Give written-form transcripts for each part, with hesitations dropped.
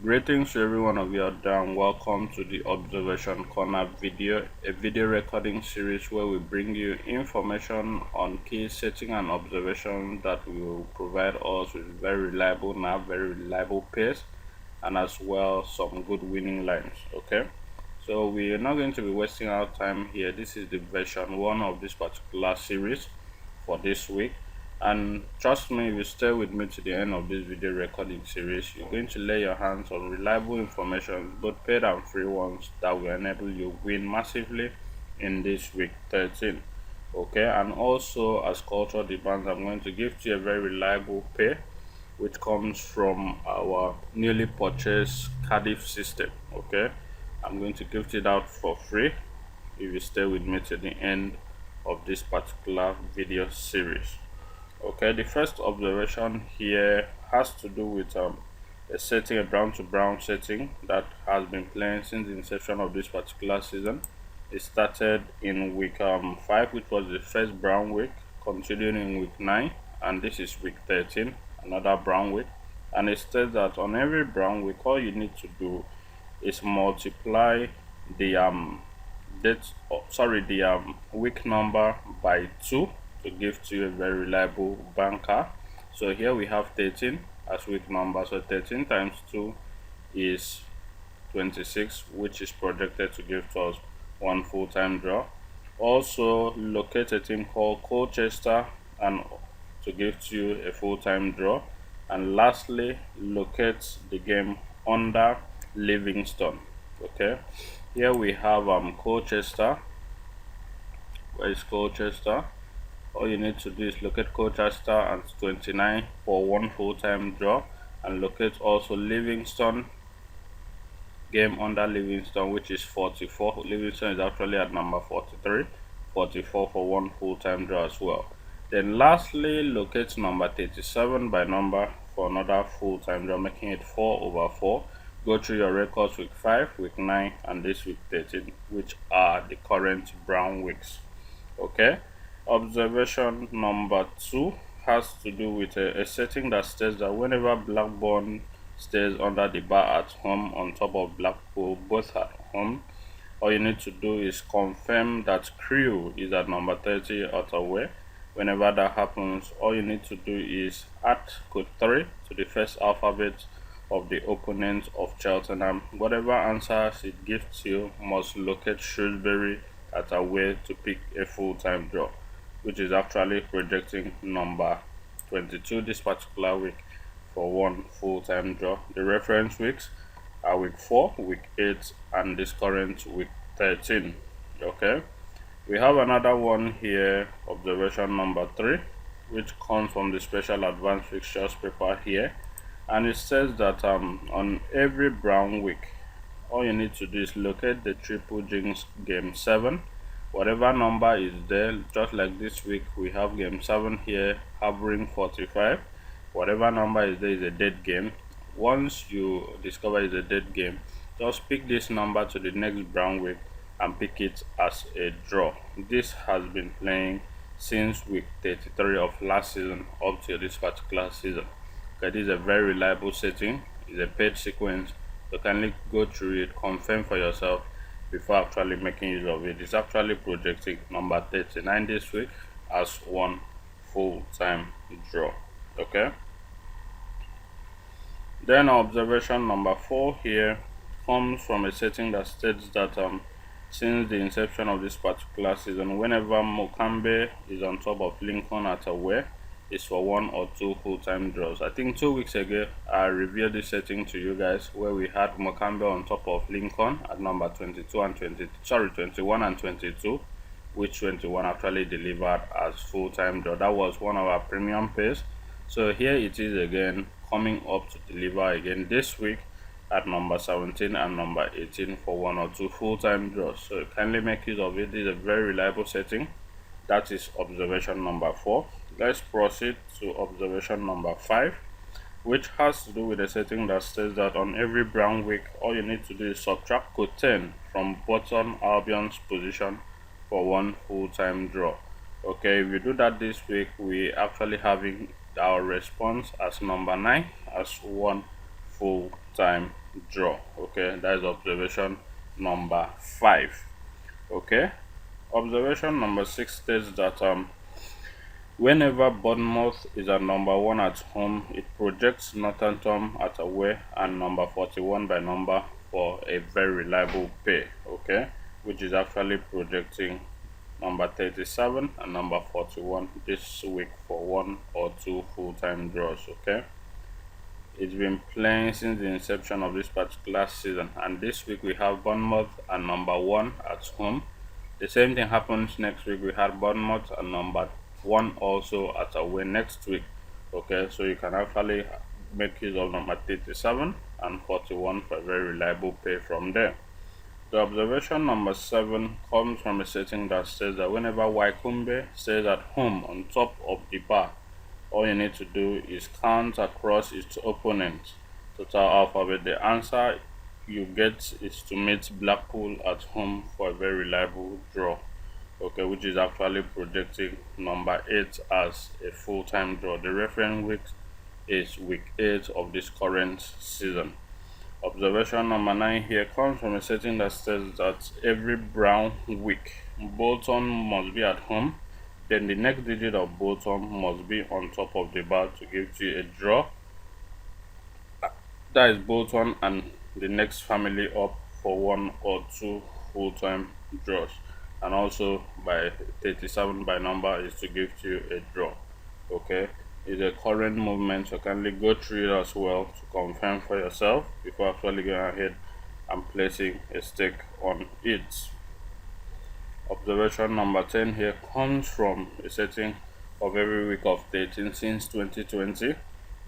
Greetings to every one of you out there and welcome to the Observation Corner video, a video recording series where we bring you information on key setting and observation that will provide us with very reliable nav, very reliable pace, and as well some good winning lines. Okay, so we are not going to be wasting our time here. This is the version 1 of this particular series for this week, and trust me, if you stay with me to the end of this video recording series, you're going to lay your hands on reliable information, both paid and free ones, that will enable you win massively in this week 13. Okay, and also as culture demands, I'm going to give to you a very reliable pay which comes from our newly purchased Cardiff system. Okay, I'm going to give it out for free if you stay with me to the end of this particular video series. Okay, the first observation here has to do with a setting, a brown to brown setting that has been playing since the inception of this particular season. It started in week 5, which was the first brown week, continuing in week 9, and this is week 13, another brown week. And it states that on every brown week, all you need to do is multiply the week number by 2 to give to you a very reliable banker. So here we have 13 as week number, so 13 times 2 is 26, which is projected to give to us one full-time draw. Also locate a team called Colchester and to give to you a full-time draw. And lastly, locate the game under Livingston. Okay, here we have Colchester. Where is Colchester? All you need to do is locate Colchester and 29 for one full-time draw, and locate also Livingston, game under Livingston, which is 44. Livingston is actually at number 43, 44 for one full-time draw as well. Then lastly, locate number 37 by number for another full-time draw, making it 4/4. Go through your records week 5, week 9, and this week 13, which are the current brown weeks. Okay, observation number 2 has to do with a setting that states that whenever Blackburn stays under the bar at home on top of Blackpool, both at home, all you need to do is confirm that Crew is at number 30 at away. Whenever that happens, all you need to do is add code 3 to the first alphabet of the opponent of Cheltenham. Whatever answers it gives you must locate Shrewsbury at away to pick a full-time draw, which is actually projecting number 22 this particular week for one full-time draw. The reference weeks are week 4, week 8, and this current week 13. Okay, we have another one here, observation number 3, which comes from the special advanced fixtures paper here, and it says that on every brown week, all you need to do is locate the triple jinx game 7. Whatever number is there, just like this week we have game 7 here hovering 45. Whatever number is there is a dead game. Once you discover it's a dead game, just pick this number to the next brown week and pick it as a draw. This has been playing since week 33 of last season up to this particular season. Okay, this is a very reliable setting. It's a paid sequence, so kindly go through it, confirm for yourself before actually making use of it. It's actually projecting number 39 this week as one full-time draw. Okay, then observation number 4 here comes from a setting that states that since the inception of this particular season, whenever Mokambe is on top of Lincoln at away, is for 1 or 2 full-time draws. I think 2 weeks ago I revealed this setting to you guys, where we had Mokambe on top of Lincoln at number 21 and 22, which 21 actually delivered as full-time draw. That was one of our premium pays. So here it is again, coming up to deliver again this week at number 17 and number 18 for 1 or 2 full-time draws. So kindly make use of it. This is a very reliable setting. That is observation number 4. Let's proceed to observation number 5, which has to do with a setting that says that on every brown week, all you need to do is subtract code 10 from Burton Albion's position for one full-time draw. Okay, if you do that this week, we actually having our response as number 9 as one full-time draw. Okay, that is observation number 5. Okay, observation number 6 states that whenever Bournemouth is at number 1 at home, it projects Northampton at away and number 41 by number for a very reliable pair. Okay, which is actually projecting number 37 and number 41 this week for 1 or 2 full-time draws. Okay, it's been playing since the inception of this particular season, and this week we have Bournemouth and number 1 at home. The same thing happens next week. We had Bournemouth and number 1 also at away next week. Okay, so you can actually make use of number 37 and 41 for a very reliable pay from there. The observation number 7 comes from a setting that says that whenever Wycombe stays at home on top of the bar, all you need to do is count across its opponent total alphabet. The answer you get is to meet Blackpool at home for a very reliable draw. Okay, which is actually projecting number 8 as a full-time draw. The reference week is week 8 of this current season. Observation number 9 here comes from a setting that says that every brown week Bolton must be at home, then the next digit of Bolton must be on top of the bar to give you a draw. That is Bolton and the next family up for 1 or 2 full-time draws, and also by 37 by number is to give you a draw. Okay, is a current movement, so kindly go through it as well to confirm for yourself before actually going ahead and placing a stake on it. Observation number 10 here comes from a setting of every week of 13 since 2020,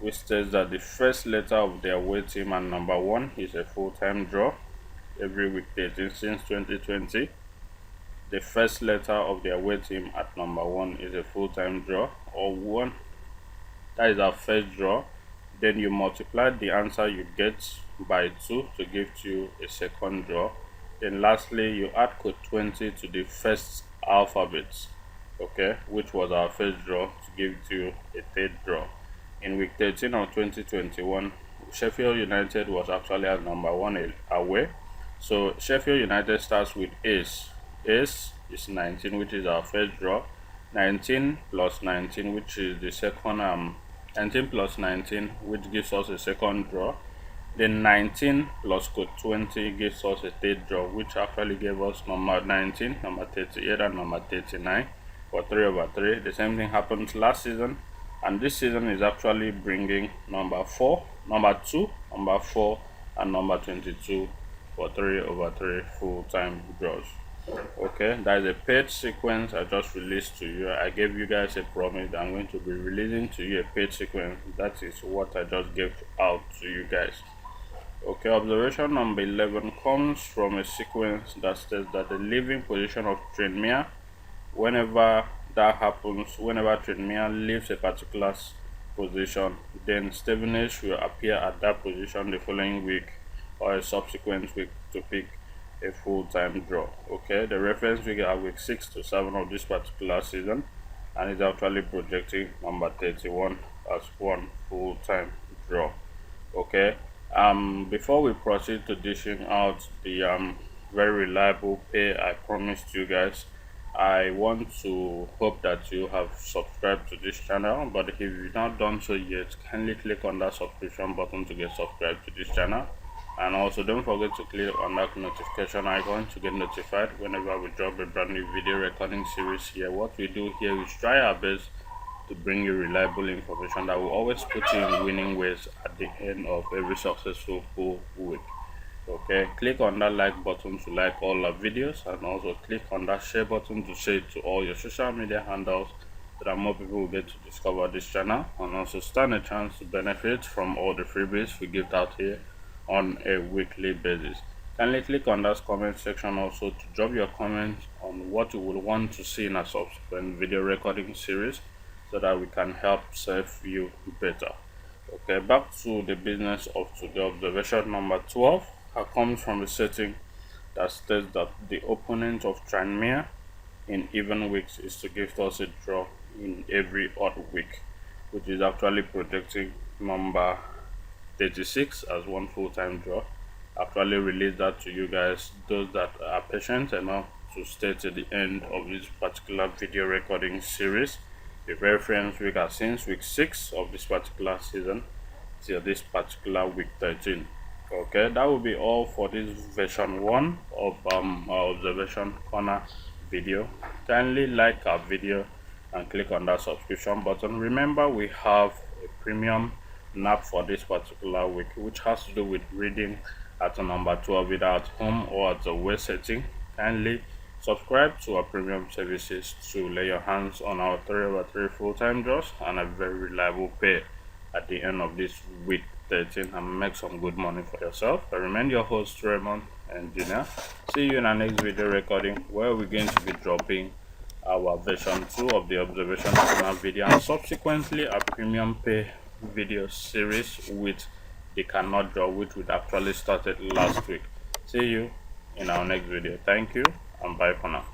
which states that the first letter of their away team and number 1 is a full-time draw. Every week 13 since 2020, the first letter of the away team at number 1 is a full-time draw, or 1. That is our first draw. Then you multiply the answer you get by 2 to give you a second draw. Then lastly, you add code 20 to the first alphabet, okay, which was our first draw, to give you a third draw. In week 13 of 2021, Sheffield United was actually at number 1 away. So Sheffield United starts with ace. Ace is 19, which is our first draw. 19 plus 19, which is the second 19 plus 19, which gives us a second draw. Then 19 plus code 20 gives us a third draw, which actually gave us number 19, number 38, and number 39 for 3/3. The same thing happened last season, and this season is actually bringing number 4, number 2, number 4, and number 22 for 3/3 full-time draws. Okay, that is a paid sequence I just released to you. I gave you guys a promise that I'm going to be releasing to you a paid sequence. That is what I just gave out to you guys. Okay, observation number 11 comes from a sequence that says that the leaving position of Tranmere, whenever that happens, whenever Tranmere leaves a particular position, then Stevenage will appear at that position the following week or a subsequent week to pick a full-time draw. Okay, the reference week are week 6 to 7 of this particular season, and it's actually projecting number 31 as 1 full-time draw. Okay, before we proceed to dishing out the very reliable pay I promised you guys, I want to hope that you have subscribed to this channel. But if you've not done so yet, kindly click on that subscription button to get subscribed to this channel, and also don't forget to click on that notification icon to get notified whenever we drop a brand new video recording series here. What we do here is try our best to bring you reliable information that will always put you in winning ways at the end of every successful full week. Okay, click on that like button to like all our videos, and also click on that share button to share it to all your social media handles so that more people will get to discover this channel and also stand a chance to benefit from all the freebies we give out here on a weekly basis. Kindly click on that comment section also to drop your comments on what you would want to see in a subsequent video recording series so that we can help serve you better. Okay, back to the business of today. Observation number 12 comes from a setting that states that the opponent of Tranmere in even weeks is to give us a draw in every odd week, which is actually projecting number 36 as 1 full-time draw. actually release that to you guys, those that are patient enough to stay to the end of this particular video recording series. The very friends, we got since week 6 of this particular season till this particular week 13. Okay, that will be all for this version 1 of our observation corner video. Kindly like our video and click on that subscription button. Remember, we have a premium nap for this particular week, which has to do with reading at number 12, either at home or at the way setting. Kindly subscribe to our premium services to lay your hands on our 3/3 full-time jobs and a very reliable pay at the end of this week 13 and make some good money for yourself. I remain your host, Raymond Engineer. See you in our next video recording, where we're going to be dropping our version 2 of the observation corner video and subsequently a premium pay video series with the cannot draw, which we actually started last week. See you in our next video. Thank you and bye for now.